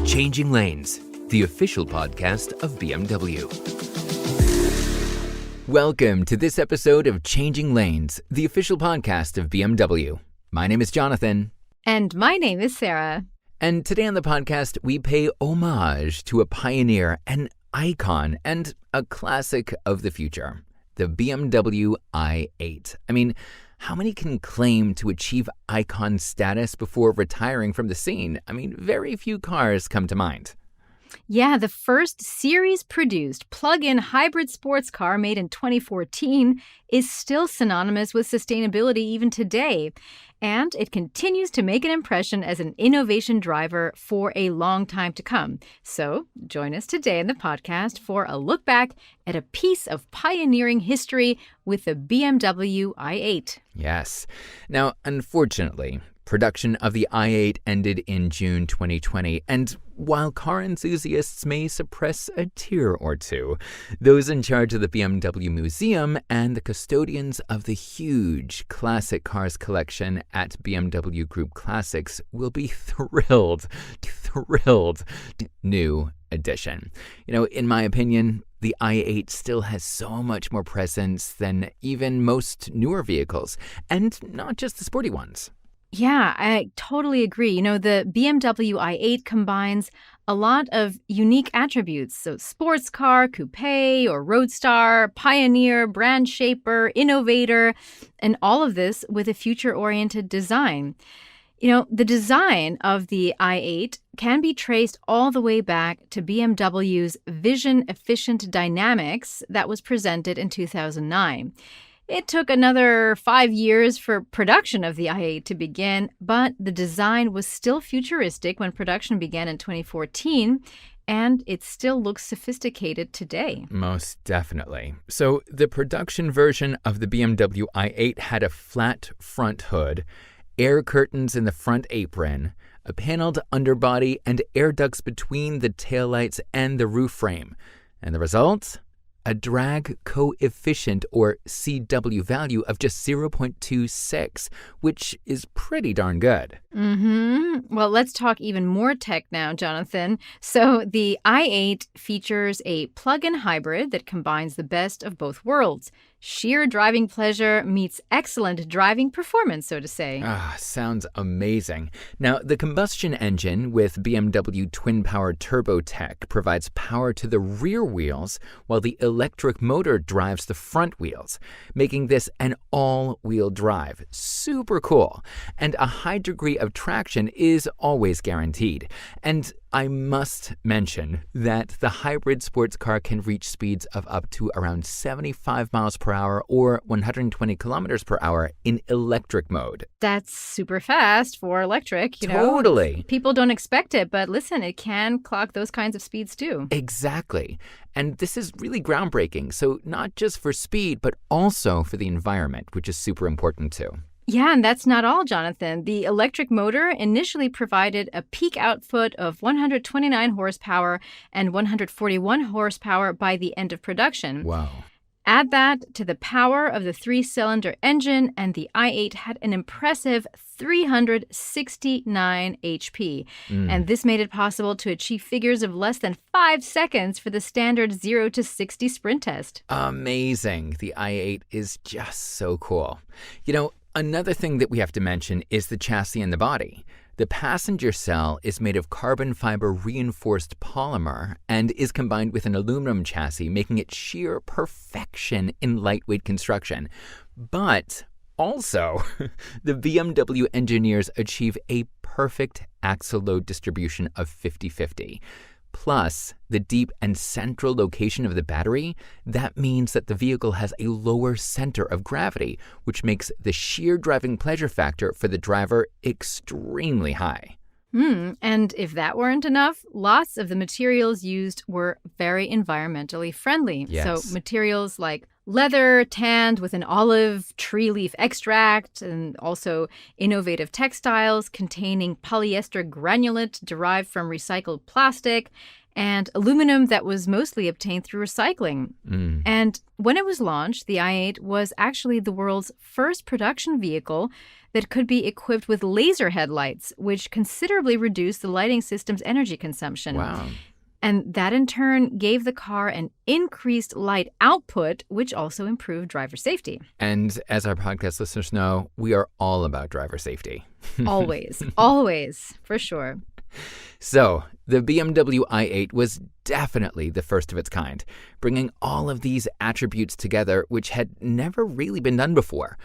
Changing Lanes, the official podcast of BMW. Welcome to this episode of Changing Lanes, the official podcast of BMW. My name is Jonathan. And my name is Sarah. And today on the podcast, we pay homage to a pioneer, an icon, and a classic of the future, the BMW i8. I mean, how many can claim to achieve icon status before retiring from the scene? I mean, very few cars come to mind. Yeah, the first series-produced plug-in hybrid sports car made in 2014 is still synonymous with sustainability even today. And it continues to make an impression as an innovation driver for a long time to come. So join us today in the podcast for a look back at a piece of pioneering history with the BMW i8. Yes. Now, unfortunately, production of the i8 ended in June 2020, and while car enthusiasts may suppress a tear or two, those in charge of the BMW Museum and the custodians of the huge classic cars collection at BMW Group Classics will be thrilled. New addition. You know, in my opinion, the i8 still has so much more presence than even most newer vehicles, and not just the sporty ones. Yeah, I totally agree. You know, the BMW i8 combines a lot of unique attributes. So sports car, coupe, or roadstar, pioneer, brand shaper, innovator, and all of this with a future-oriented design. You know, the design of the i8 can be traced all the way back to BMW's Vision Efficient Dynamics that was presented in 2009. It took another 5 years for production of the i8 to begin, but the design was still futuristic when production began in 2014, and it still looks sophisticated today. Most definitely. So the production version of the BMW i8 had a flat front hood, air curtains in the front apron, a paneled underbody, and air ducts between the taillights and the roof frame. And the result? A drag coefficient, or CW value, of just 0.26, which is pretty darn good. Well, let's talk even more tech now, Jonathan. So the i8 features a plug-in hybrid that combines the best of both worlds. Sheer driving pleasure meets excellent driving performance, so to say. Sounds amazing. Now, the combustion engine with BMW twin-power turbo tech provides power to the rear wheels, while the electric motor drives the front wheels, making this an all-wheel drive. Super cool. And a high degree of traction is always guaranteed. And I must mention that the hybrid sports car can reach speeds of up to around 75 miles per hour or 120 kilometers per hour in electric mode. That's super fast for electric, you know. Totally. People don't expect it, but listen, it can clock those kinds of speeds too. Exactly. And this is really groundbreaking. So not just for speed, but also for the environment, which is super important too. Yeah, and that's not all, Jonathan. The electric motor initially provided a peak output of 129 horsepower and 141 horsepower by the end of production. Wow. Add that to the power of the three-cylinder engine, and the i8 had an impressive 369 HP. And this made it possible to achieve figures of less than 5 seconds for the standard 0 to 60 sprint test. Amazing. The i8 is just so cool. You know, another thing that we have to mention is the chassis and the body. The passenger cell is made of carbon fiber reinforced polymer and is combined with an aluminum chassis, making it sheer perfection in lightweight construction. But also, the BMW engineers achieve a perfect axle load distribution of 50-50. Plus, the deep and central location of the battery, that means that the vehicle has a lower center of gravity, which makes the sheer driving pleasure factor for the driver extremely high. And if that weren't enough, lots of the materials used were very environmentally friendly. Yes. So materials like leather tanned with an olive tree leaf extract, and also innovative textiles containing polyester granulate derived from recycled plastic, and aluminum that was mostly obtained through recycling. And when it was launched, the i8 was actually the world's first production vehicle that could be equipped with laser headlights, which considerably reduce the lighting system's energy consumption. Wow. And that in turn gave the car an increased light output, which also improved driver safety. And as our podcast listeners know, we are all about driver safety. Always, always, for sure. So, the BMW i8 was definitely the first of its kind, bringing all of these attributes together, which had never really been done before.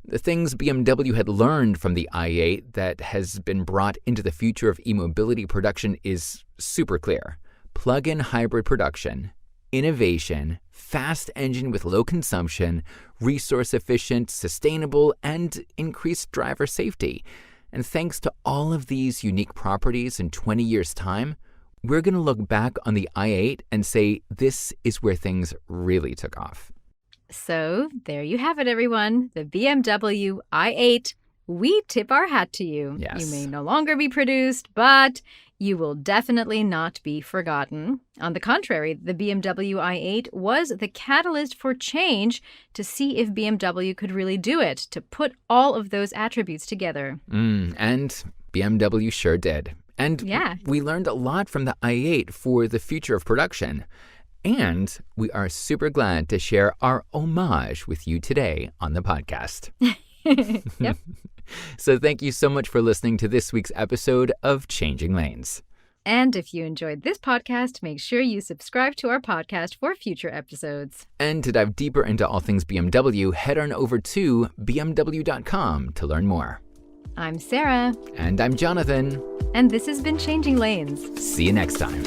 The things BMW had learned from the i8 that has been brought into the future of e-mobility production is super clear. Plug-in hybrid production, innovation, fast engine with low consumption, resource efficient, sustainable, and increased driver safety. And thanks to all of these unique properties in 20 years' time, we're going to look back on the i8 and say this is where things really took off. So there you have it, everyone. The BMW i8. We tip our hat to you. Yes. You may no longer be produced, but you will definitely not be forgotten. On the contrary, the BMW i8 was the catalyst for change to see if BMW could really do it, to put all of those attributes together. And BMW sure did. And we learned a lot from the i8 for the future of production. And we are super glad to share our homage with you today on the podcast. Yep. So thank you so much for listening to this week's episode of Changing Lanes. And if you enjoyed this podcast, make sure you subscribe to our podcast for future episodes. And to dive deeper into all things BMW, head on over to bmw.com to learn more. I'm Sarah. And I'm Jonathan. And this has been Changing Lanes. See you next time.